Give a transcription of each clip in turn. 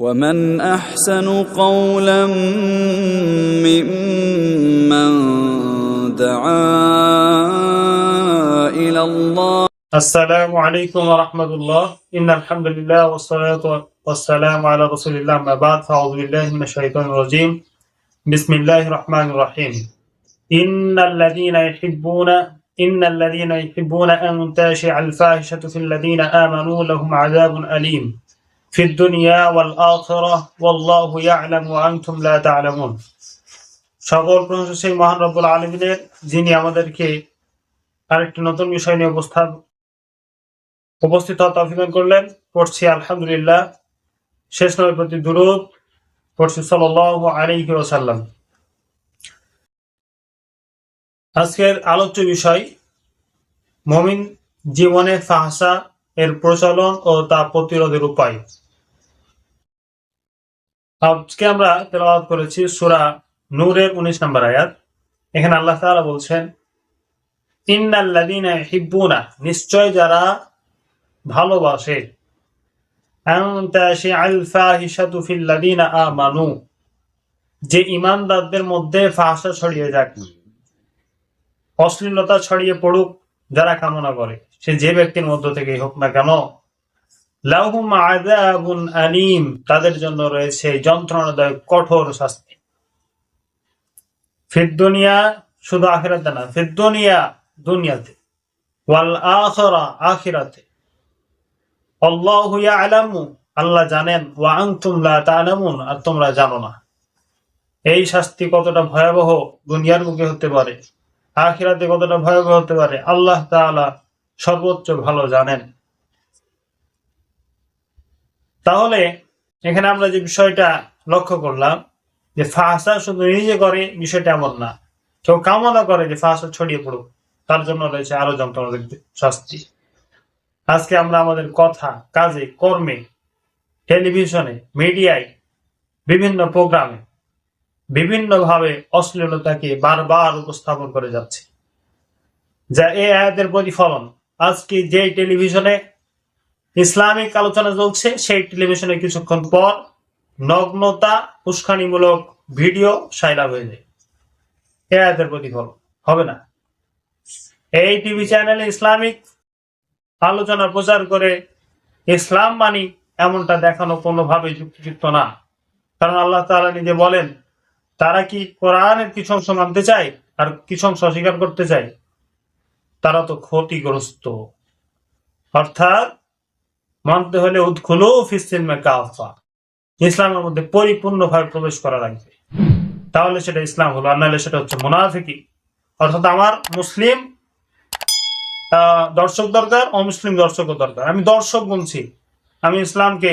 ومن أحسن قولا ممن دعا إلى الله. السلام عليكم ورحمة الله. إن الحمد لله والصلاة والسلام على رسول الله. ما بعد فأعوذ بالله من الشيطان الرجيم. بسم الله الرحمن الرحيم. إن الذين يحبون أن تشيع الفاحشة في الذين آمنوا لهم عذاب أليم في الدنيا والآخرة والله يعلم وأنتم لا تعلمون. সকল প্রশংসা সেই মহান রব্বুল আলামিনের, যিনি আমাদেরকে আরেকটি নতুন বিষয় নিয়ে উপস্থিত হওয়ার তৌফিক দান করলেন। পড়ছি আলহামদুলিল্লাহ, শেষ নবীর প্রতি দুরূদ পড়ছি সাল্লাল্লাহু আলাইহি ওয়াসাল্লাম। আজকের আলোচ্য বিষয় মুমিন জীবনে ফাহশা এর প্রচলন ও তা প্রতিরোধের উপায়। আজকে আমরা তেলাওয়াত করেছি সূরা নূরের 19 নম্বর আয়াত। এখানে আল্লাহ তাআলা বলছেন, ইন্নাল্লাযীনা ইউহিব্বুনা, নিশ্চয় যারা ভালোবাসে, আন তাশিআল ফাহিশাতু ফিল্লাযীনা আমানু, যে ঈমানদারদের মধ্যে ফাহশা ছড়িয়ে যাক, অশ্লীলতা ছড়িয়ে পড়ুক যারা কামনা করে, সে যে ব্যক্তির মধ্য থেকেই হোক না কেন, লাহুম আযাবুন আলীম, তাদের জন্য রয়েছে যন্ত্রণাদায়ক কঠোর শাস্তি। ফিদ দুনিয়া, শুধু আখিরাতে না, ফিদ দুনিয়া, দুনিয়াতে, ওয়াল আখিরা, আখিরাতে। আল্লাহু ইয়ালামু, আল্লাহ জানেন, ওয়া আনতুম লা তা'লামুন, আর তোমরা জানো না। এই শাস্তি কতটা ভয়াবহ দুনিয়ার বুকে হতে পারে, আখিরাতে কতটা ভয়াবহ হতে পারে, আল্লাহ তাআলা সর্বোচ্চ ভালো জানেন। তাহলে এখানে আমরা যে বিষয়টা লক্ষ্য করলাম, যে ফাহশা শুধু নিজে করে বিষয়টা এমন না, কেউ কামনা করে যে ফাহশা ছড়িয়ে পড়ুক, তার জন্য রয়েছে আরো যন্ত্রণাদায়ক শাস্তি। আজকে আমরা আমাদের কথা, কাজে, কর্মে, টেলিভিশনে, মিডিয়ায়, বিভিন্ন প্রোগ্রামে বিভিন্নভাবে অশ্লীলতাকে বারবার উপস্থাপন করে যাচ্ছে, যা এই আয়াতের প্রতিফলন। আজকে যে টেলিভিশনে ইসলামিক আলোচনা চলছে, সেই টেলিভিশনে কিছুক্ষণ পর নগ্নতা, উস্কানিমূলক ভিডিও সাইলাব হয়ে যায়। এই আয়াতের প্রতিফলন হবে না। এই টিভি চ্যানেলে ইসলামিক আলোচনা প্রচার করে ইসলাম মানি এমনটা দেখানো কোনোভাবে যুক্তিযুক্ত না। কারণ আল্লাহ তাআলা নিজে বলেন, তারা কি কোরআনের কিছু অংশ মানতে চায় আর কিছু অংশ অস্বীকার করতে চায়, তারা তো ক্ষতিগ্রস্ত। অর্থাৎ মানতে হলে উদখুলু ফিস সিলমি কাফা, ইসলামের মধ্যে পরিপূর্ণভাবে প্রবেশ করা লাগবে, তাহলে সেটা ইসলাম হলো। আর নাহলে সেটা হচ্ছে মুনাফিকি। অর্থাৎ আমার মুসলিম দর্শক দরকার, অমুসলিম দর্শকও দরকার। আমি দর্শক বলছি, আমি ইসলামকে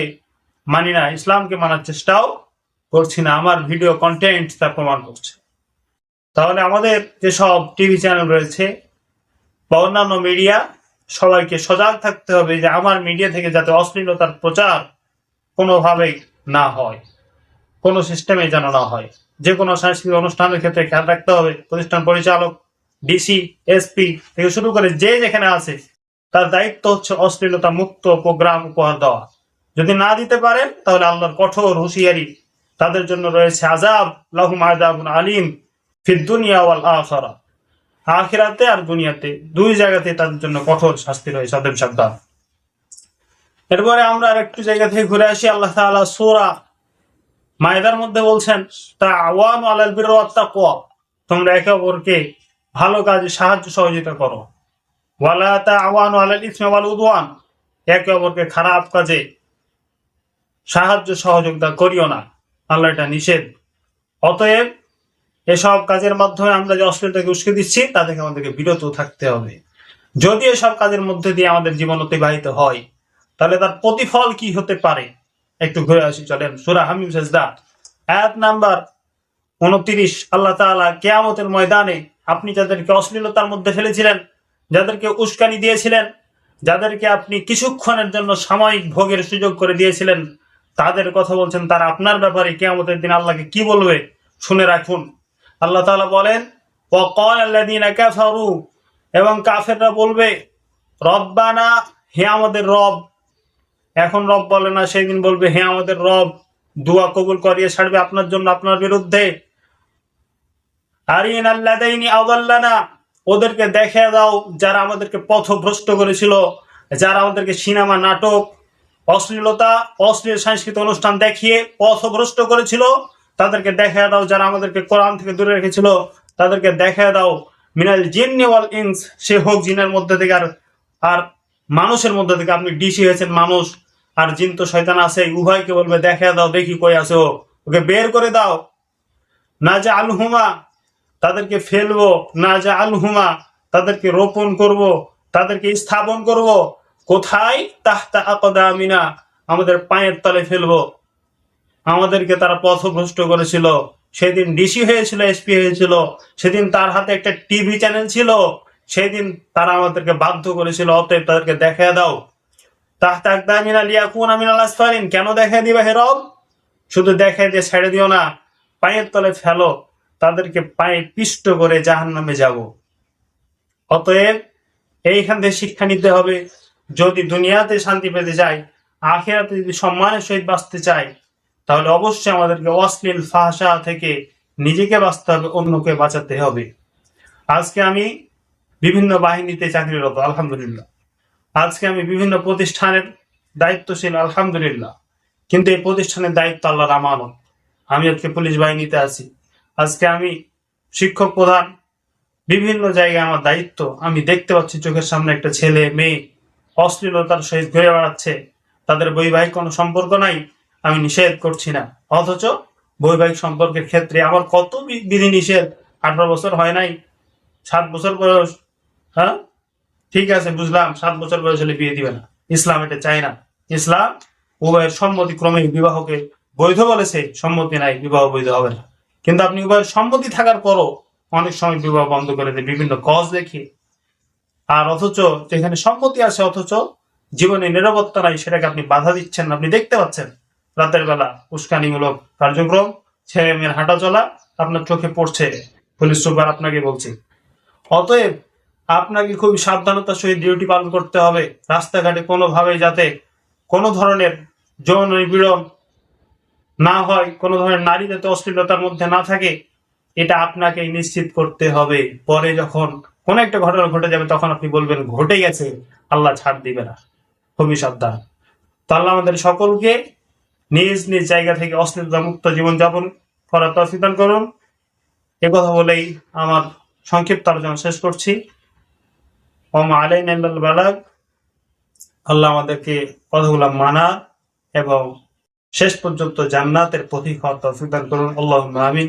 মানি না, ইসলামকে মানার চেষ্টাও করছি না, আমার ভিডিও কন্টেন্ট তা প্রমাণ করছে। তাহলে আমাদের যেসব টিভি চ্যানেল রয়েছে বা অন্যান্য মিডিয়া, সবাইকে সজাগ থাকতে হবে যে আমার মিডিয়া থেকে যাতে অশ্লীলতার প্রচার কোনোভাবেই না হয়, কোনো সিস্টেমে যেন না হয়। যে কোনো সাংস্কৃতিক অনুষ্ঠানের ক্ষেত্রে খেয়াল রাখতে হবে, প্রতিষ্ঠান পরিচালক, ডিসি, এসপি থেকে শুরু করে যে যেখানে আছে, তার দায়িত্ব হচ্ছে অশ্লীলতা মুক্ত প্রোগ্রাম উপহার দেওয়া। যদি না দিতে পারেন, তাহলে আল্লাহর কঠোর হুঁশিয়ারি, তাদের জন্য রয়েছে আযাব, লাহুম আযাবুন আলীম ফিদ দুনিয়া ওয়াল আখিরা, আখিরাতে আর দুনিয়াতে, দুই জায়গাতে তাদের জন্য কঠোর শাস্তি রয়েছে, অতএব সাবধান। এরপরে আমরা আরেকটু জায়গা থেকে ঘুরে আসি। আল্লাহ তাআলা সূরা মায়দার মধ্যে বলছেন, তাআওয়ানু আলাল বিররি ওয়াত তাকওয়া, তোমরা একে অপরকে ভালো কাজে সাহায্য সহযোগিতা করো। ওয়ালা তাআওয়ানু আলাল ইসমি ওয়াল উদওয়ান, একে অপরকে খারাপ কাজে সাহায্য সহযোগিতা করিও না, আল্লাহ এটা নিষেধ। অতএব এসব কাজের মাধ্যমে আমরা যে অশ্লীলতাকে উস্কে দিচ্ছি, তা থেকে আমাদেরকে বিরত থাকতে হবে। যদি এসব কাজের মধ্যে দিয়ে আমাদের জীবন অতিবাহিত হয়, তাহলে তার প্রতিফল কি হতে পারে একটু ঘুরে আসি, চলেন। সূরা হামিম সাজদা আয়াত নাম্বার 29। আল্লাহ তাআলা কিয়ামতের ময়দানে আপনি যাদেরকে অশ্লীলতার মধ্যে ফেলেছিলেন, যাদেরকে উস্কানি দিয়েছিলেন, যাদেরকে আপনি কিছুক্ষণের জন্য সাময়িক ভোগের সুযোগ করে দিয়েছিলেন, তাদের কথা বলছেন, তারা আপনার ব্যাপারে কিয়ামতের দিন আল্লাহকে কি বলবে শুনে রাখুন। আল্লাহ তাআলা বলেন, ওয়াকালাল্লাযীনা কাফারু, এবং কাফেররা বলবে, রব্বানা, হে আমাদের রব। এখন রব বলে না, সেই দিন বলবে হে আমাদের রব, দোয়া কবুল করিয়ে ছাড়বে আপনার জন্য, আপনার বিরুদ্ধে। আরিনাল্লাযাইনি আযাল্লানা, ওদেরকে দেখে দাও যারা আমাদেরকে পথভ্রষ্ট করেছিল, যারা আমাদেরকে সিনেমা, নাটক, অশ্লীলতা, অশ্লীল সাংস্কৃতিক অনুষ্ঠান দেখিয়ে পথভ্রষ্ট করেছিল, তাদেরকে দেখে দাও। যারা আমাদেরকে কোরআন থেকে দূরে রেখেছিল, তাদেরকে দেখে দাও। মিনাল জিন্নি ওয়াল ইনস, সে হোক জিনের মধ্যে থেকে আর মানুষের মধ্যে থেকে। আপনি ডিসি হয়েছেন মানুষ, আর জিন তো শয়তান আছে, উভয়কে বলবে দেখে দাও, দেখি কই আছে ও, ওকে বের করে দাও। না যা আলহুমা, তাদেরকে ফেলবো। না যা আলহুমা, তাদেরকে রোপণ করব, তাদেরকে স্থাপন করব। কোথায়? তাহতা আকদামিনা, আমাদের পায়ের তলে ফেলবো। আমাদেরকে তারা পথভ্রষ্ট করেছিল। সেদিন ডিসি হয়েছিল, এসপি হয়েছিল, সেদিন তার হাতে একটা টিভি চ্যানেল ছিল, সেদিন তারা আমাদেরকে বাধ্য করেছিল। অতএব তাদেরকে দেখা দাও। তাহতা আকদামিনা লিয়াকুনা মিনাল আসফালিন, কেন দেখা দিবা হে রব? শুধু দেখা দিয়ে ছেড়ে দিও না, পায়ের তলে ফেলো, তাদেরকে পায়ে পিষ্ট করে জাহান্নামে যাব। অতএব এইখান থেকে শিক্ষা নিতে হবে, যদি দুনিয়াতে শান্তি পেতে চাই, আখিরাতে যদি সম্মানের সহিত বাঁচতে চাই, তাহলে অবশ্যই আমাদেরকে অশ্লীল ফাহশা থেকে নিজেকে বাঁচতে হবে, অন্যকে বাঁচাতে হবে। আজকে আমি বিভিন্ন বাহিনীতে চাকরিরত, আলহামদুলিল্লাহ। আজকে আমি বিভিন্ন প্রতিষ্ঠানের দায়িত্বশীল, আলহামদুলিল্লাহ। কিন্তু এই প্রতিষ্ঠানের দায়িত্ব আল্লাহর আমানত। আমি আজকে পুলিশ বাহিনীতে আছি, আজকে আমি শিক্ষক প্রধান, বিভিন্ন জায়গায় আমার দায়িত্ব। আমি দেখতে পাচ্ছি চোখের সামনে একটা ছেলে মেয়ে অশ্লীলতার সহিত ঘুরে বেড়াচ্ছে, তাদের বৈবাহিক কোনো সম্পর্ক নাই, আমি নিষেধ করছি না। অথচ বৈবাহিক সম্পর্কের ক্ষেত্রে আমার কত বিধি নিষেধ। 18 বছর হয় নাই, 7 বছর বয়স, হ্যাঁ ঠিক আছে বুঝলাম, 7 বছর বয়স হলে বিয়ে দিবে না, ইসলাম এটা চায় না। ইসলাম উভয়ের সম্মতি ক্রমে বিবাহকে বৈধ বলেছে, সম্মতি নাই বিবাহ বৈধ হবে না। কিন্তু আপনি উভয়ের সম্মতি থাকার পরও অনেক সময় বিবাহ বন্ধ করে দেয় বিভিন্ন কজ দেখিয়ে। আর অথচ যেখানে সম্মতি আছে, অথচ জীবনে নিরাপত্তা নাই, সেটাকে আপনি বাধা দিচ্ছেন না। আপনি দেখতে পাচ্ছেন রাতের বেলা উস্কানিমূলক কার্যক্রম, ছেলে মেয়ের হাঁটা চলা আপনার চোখে পড়ছে, পুলিশ সুপার আপনাকে বলছে। অতএব আপনাকে খুবই সাবধানতার সহিত ডিউটি পালন করতে হবে। রাস্তাঘাটে কোনোভাবে যাতে কোনো ধরনের যৌন নিপীড়ন না হয়, কোনো ধরনের নারী যাতে অশ্লীলতার মধ্যে না থাকে, এটা আপনাকে নিশ্চিত করতে হবে। পরে যখন কোন একটা ঘটনা ঘটে যাবে, তখন আপনি বলবেন ঘটে গেছে, আল্লাহ ছাড় দিবে না। খুবই সাবধান। তো আল্লাহ আমাদের সকলকে নিজ নিজ জায়গা থেকে অশ্লীলতা মুক্ত জীবনযাপন করার তৌফিক দান করুন। এ কথা বলেই আমার সংক্ষিপ্ত আলোচনা শেষ করছি। ওমা আলাইনা ইল্লাল বালাগ। আল্লাহ আমাদেরকে কথাগুলো মানা এবং শেষ পর্যন্ত জান্নাতের পথিক হওয়ার তৌফিক দান করুন। আল্লাহুম্মা আমিন।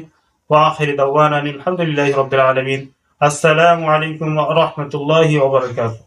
ওয়া আখিরু দাওয়ানা আলহামদুলিল্লাহি রাব্বিল আলামিন। আসসালামু আলাইকুম ওয়া রাহমাতুল্লাহি ওয়া বারাকাতুহু।